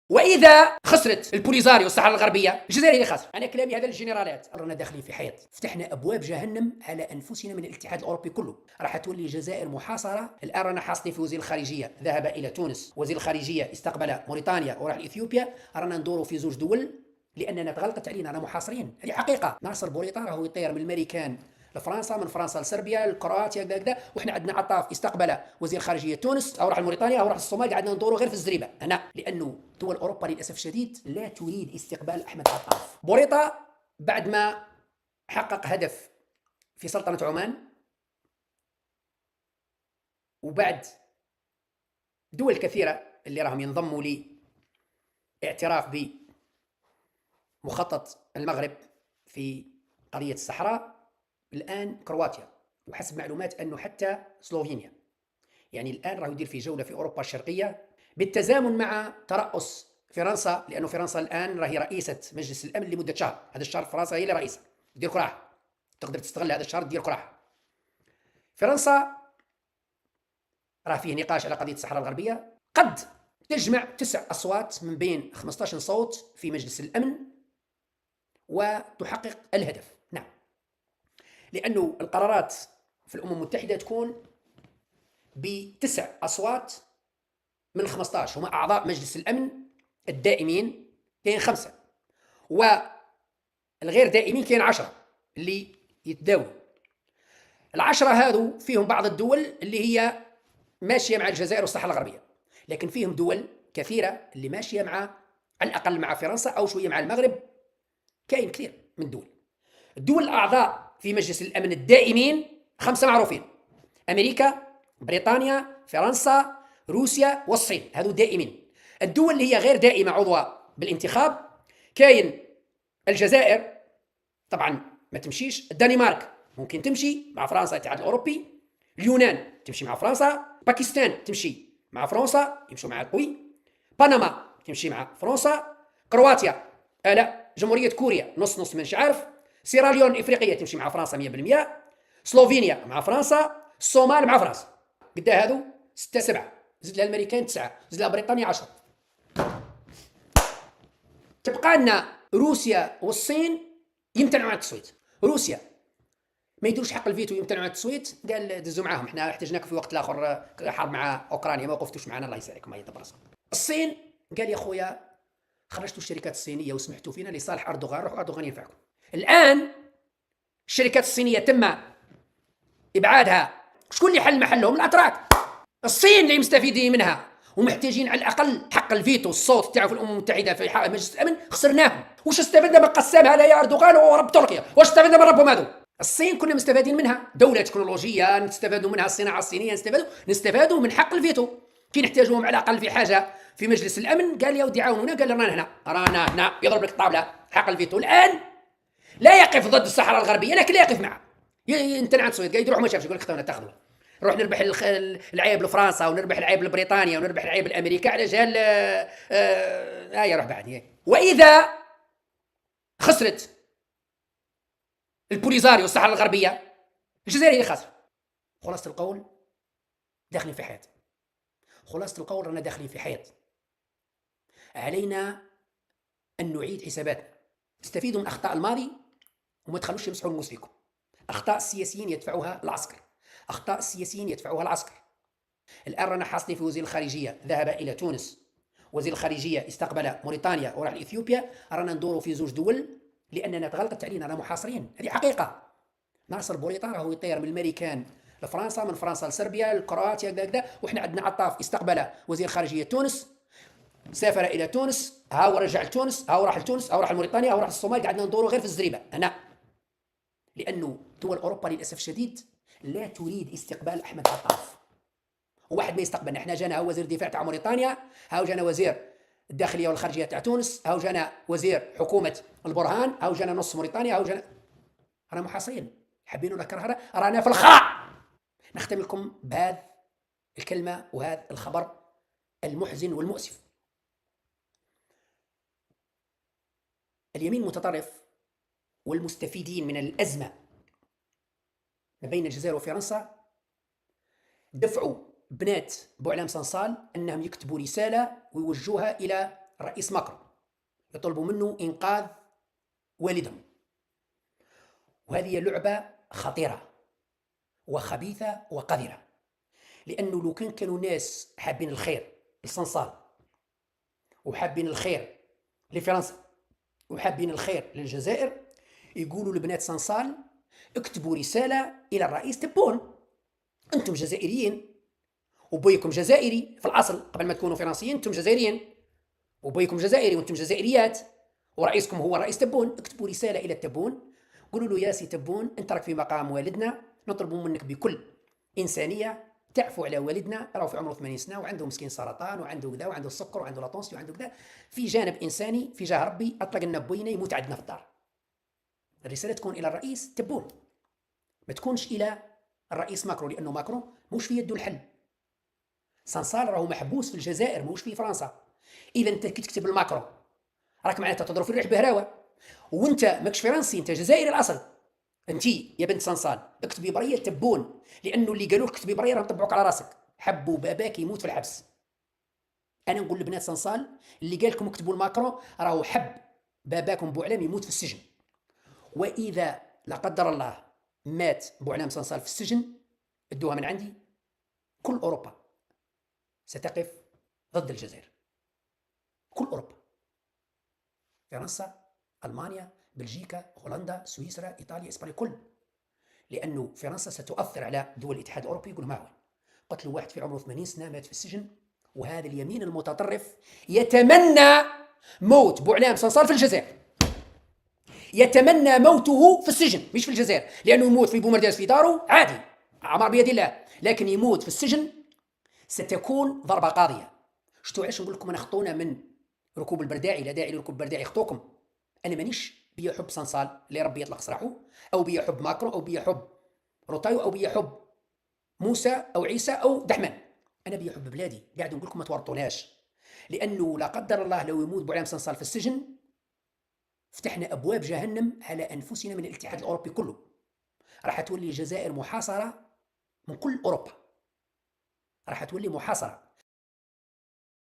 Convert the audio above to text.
واذا خسرت البوليزاريو الصحراء الغربيه الجزائر هي خاسره. انا كلامي هذا للجنرالات، رانا داخلين في حيط، فتحنا ابواب جهنم على انفسنا من الاتحاد الاوروبي كله. راح تولي الجزائر محاصره. الان رانا حاصلين في وزير الخارجيه ذهب الى تونس، وزير الخارجيه استقبل موريتانيا وراح لاثيوبيا. رانا ندوروا في زوج دول لاننا تغلقت علينا، رانا محاصرين، هذه حقيقه. ناصر بوريطه راهو يطير من الامريكان لفرنسا، من فرنسا لصربيا لكرواتيا كذا، وحنا عندنا عطاف استقبل وزير خارجيه تونس، او راح لموريتانيا او راح للصومال، قعدنا ندوروا غير في الزريبه هنا، لانه دول اوروبا للاسف الشديد لا تريد استقبال احمد عطاف. بوريطه بعد ما حقق هدف في سلطنه عمان، وبعد دول كثيره اللي راهم ينضموا لاعتراف بمخطط المغرب في قضيه الصحراء، الان كرواتيا، وحسب معلومات انه حتى سلوفينيا. يعني الان راه يدير في جوله في اوروبا الشرقيه بالتزامن مع ترأس فرنسا، لانه فرنسا الان راهي رئيسه مجلس الامن لمده شهر. هذا الشهر فرنسا هي اللي رئيسه، دير راحه، تقدر تستغل هذا الشهر دير راحه. فرنسا راه فيه نقاش على قضيه الصحراء الغربيه، قد تجمع 9 اصوات من بين 15 صوت في مجلس الامن وتحقق الهدف. نعم، لانه القرارات في الامم المتحده تكون ب9 اصوات من 15 هم اعضاء مجلس الامن الدائمين، كاين 5، والغير دائمين كاين 10 اللي يتداولوا. ال10 هذو فيهم بعض الدول اللي هي ماشيه مع الجزائر والصحراء الغربيه، لكن فيهم دول كثيره اللي ماشيه مع، على الاقل مع فرنسا او شويه مع المغرب. كاين كثير من الدول الاعضاء في مجلس الامن الدائمين 5 معروفين: امريكا، بريطانيا، فرنسا، روسيا والصين، هذو دائمين. الدول اللي هي غير دائمه عضوه بالانتخاب، كاين الجزائر طبعا ما تمشيش، الدنمارك ممكن تمشي مع فرنسا الاتحاد الاوروبي، اليونان تمشي مع فرنسا، باكستان تمشي مع فرنسا يمشوا مع القوي، بنما تمشي مع فرنسا، كرواتيا لا، جمهوريه كوريا نص نص مانيش عارف، سيراليون افريقيه تمشي مع فرنسا 100%، سلوفينيا مع فرنسا، الصومال مع فرنسا. قد هذو 6 7، زد لها الامريكان 9، زد لها بريطانيا 10. تبقى لنا روسيا والصين يمتنعوا عن التصويت. روسيا ما يديروش حق الفيتو، يمتنعوا عن التصويت، قال دزوا معاهم، احنا احتجناكم في وقت الاخر حرب مع اوكرانيا ما وقفتوش معنا، الله يسعدكم هي براسكم. الصين قال يا خويا خرجتوا الشركات الصينيه وسمحتوا فينا لصالح اردوغان، روحوا اردوغان ينفعكم. الان الشركات الصينيه تم ابعادها، شكون اللي حل محلهم؟ الاتراك. الصين اللي مستفيدين منها ومحتاجين على الاقل حق الفيتو، الصوت تاعو في الامم المتحده في مجلس الامن، خسرناهم. واش استفدنا من قسام هذا يا اردوغان ورب تركيا؟ واش استفدنا من ربهم هذو؟ الصين كنا مستفادين منها، دوله تكنولوجيه نستفادوا منها، الصناعه الصينيه نستفادوا من حق الفيتو. كي نحتاجوهم على الاقل في حاجه في مجلس الامن، قال يا ودي عاونونا، قال رانا هنا يضرب لك الطاوله حق الفيتو. الان لا يقف ضد الصحراء الغربيه، لكن لا يقف معها، يمتنع عن التصويت، قال يروح ما شافش، يقول لك خذونا تاخذوا، نروح نربح العيب لفرنسا ونربح العيب لبريطانيا ونربح العيب لامريكا على جال روح بعد. واذا خسرت البوليزاريو الصحراء الغربيه الجزائر هي خاسره. خلاصه القول داخلين في حيط، خلاصه القول رانا داخلين في حيط، علينا ان نعيد حساباتنا، تستفيدوا من اخطاء الماضي وما تخلوش يمسحوا الموس فيكم. اخطاء السياسيين يدفعها العسكر، اخطاء السياسيين يدفعها العسكر. الان رانا حاصلين في وزير الخارجيه ذهب الى تونس، وزير الخارجيه استقبل موريتانيا وراح لاثيوبيا. رانا ندوروا في زوج دول لاننا تغلقت علينا، رانا محاصرين، هذه حقيقه. ناصر بوريطه راهو يطير من الامريكان لفرنسا، من فرنسا لصربيا لكرواتيا كذا، وحنا عندنا عطاف استقبل وزير خارجيه تونس، سافر الى تونس، هاو رجع لتونس، هاو راح لتونس، هاو راح لموريتانيا، هاو راح للصومال، قعدنا ندوروا غير في الزريبه هنا، لانه دول اوروبا للاسف الشديد لا تريد استقبال احمد عطاف. وواحد ما يستقبلنا، احنا جانا وزير الدفاع تاع موريتانيا، هاو جانا وزير الداخليه والخارجيه تاع تونس، هاو جانا وزير حكومه البرهان، هاو جانا نص موريتانيا، هاو جانا، رانا محاصرين، حابين ولا كرهنا رانا في الخاع. نختم لكم بهذه الكلمه وهذا الخبر المحزن والمؤسف. اليمين المتطرف والمستفيدين من الازمه ما بين الجزائر وفرنسا دفعوا بنات بوعلام صنصال انهم يكتبوا رساله ويوجهوها الى الرئيس ماكرون يطلبوا منه إنقاذ والدهم. وهذه لعبة خطيرة وخبيثة وقذرة، لأنه لو كانوا ناس حابين الخير للصنصال وحابين الخير لفرنسا وحابين الخير للجزائر، يقولوا لبنات صنصال اكتبوا رسالة إلى الرئيس تبون، أنتم جزائريين وبيكم جزائري في الأصل، قبل ما تكونوا فرنسيين أنتم جزائريين وبيكم جزائري وأنتم جزائريات ورئيسكم هو رئيس تبون. اكتبوا رسالة إلى تبون، قولوا له يا سي تبون أنت راك في مقام والدنا، نطلب منك بكل إنسانية تعفو على والدنا، راهو في عمره 80 سنة وعنده مسكين سرطان وعنده كذا وعنده السكر وعنده لاطونسي وعنده كذا، في جانب إنساني في جاه ربي أطلق لنا بوينا يموت عندنا في الدار. الرسالة تكون إلى الرئيس تبون، ما تكونش إلى الرئيس ماكرون، لأنه ماكرون موش في يده الحل. صنصال راهو محبوس في الجزائر موش في فرنسا. إذا أنت كي تكتب الماكرون راك معناتها تضرب في الريح بهراوة، وأنت ماكش فرنسي، أنت جزائري الأصل. أنت يا بنت صنصال اكتبي برية تبون، لأنه اللي قالوا لك اكتبي برية راهم طبعوك على راسك، حبوا باباك يموت في الحبس. أنا نقول لبنات صنصال اللي قال لكم اكتبوا الماكرون راهو حب باباكم بوعلام يموت في السجن، وإذا لا قدر الله مات بوعلام صنصال في السجن ادوها من عندي، كل أوروبا ستقف ضد الجزائر، كل أوروبا، فرنسا، ألمانيا، بلجيكا، هولندا، سويسرا، إيطاليا، إسبانيا، كل، لأنه فرنسا ستؤثر على دول الاتحاد الأوروبي. يقول ما هو قتلوا واحد في عمره 80 سنة مات في السجن، وهذا اليمين المتطرف يتمنى موت بوعلام صنصال في الجزائر، يتمنى موته في السجن مش في الجزائر، لأنه يموت في بومرداس في داره عادي عمر بيد الله، لكن يموت في السجن ستكون ضربة قاضية. شتو علاش نقول لكم أنا خطونا من ركوب البرداعي، لا داعي لركوب البرداعي يخطوكم. أنا مانيش بيحب صنصال اللي ربي يطلق سراحه، أو بيحب ماكرون، أو بيحب روتايو، أو بيحب موسى أو عيسى أو دحمان. أنا بيحب بلادي، قاعد نقول لكم ما تورطوناش، لأنه لا قدر الله لو يموت بوعلام صنصال في السجن فتحنا أبواب جهنم على أنفسنا من الاتحاد الأوروبي كله. راح تولي الجزائر محاصرة من كل أوروبا، راح تولي محاصرة.